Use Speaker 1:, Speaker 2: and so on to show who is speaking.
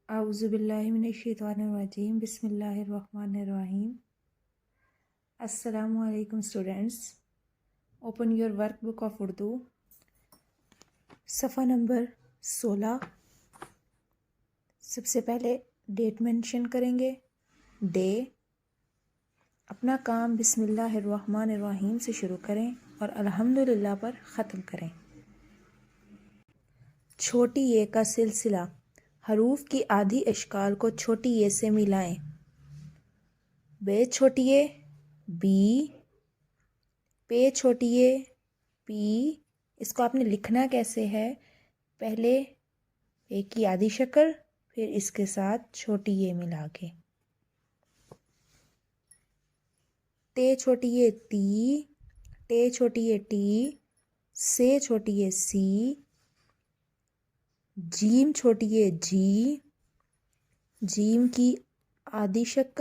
Speaker 1: आउज़ुबिल्लाहिमिनश्शैतानिर्रजीम बिस्मिल्लाहिर्रहमानिर्रहीम। अस्सलामु अलैकुम students. Open your workbook of Urdu, सफ़ा नंबर 16। सबसे पहले डेट मेंशन करेंगे, डे। अपना काम बिस्मिल्लाहिर्रहमानिर्रहीम से शुरू करें और अल्हम्दुलिल्लाह पर ख़त्म करें। छोटी ये का सिलसिला, हरूफ की आधी अशकाल को छोटी ये से मिलाएं। बे छोटी ये बी, पे छोटी ये पी। इसको आपने लिखना कैसे है, पहले पे की आधी शक्ल, फिर इसके साथ छोटी ये मिला के। ते छोटी ये ती, टे छोटी ये टी, से छोटी ये सी, जीम छोटी ये जी, जीम की आधी शक्ल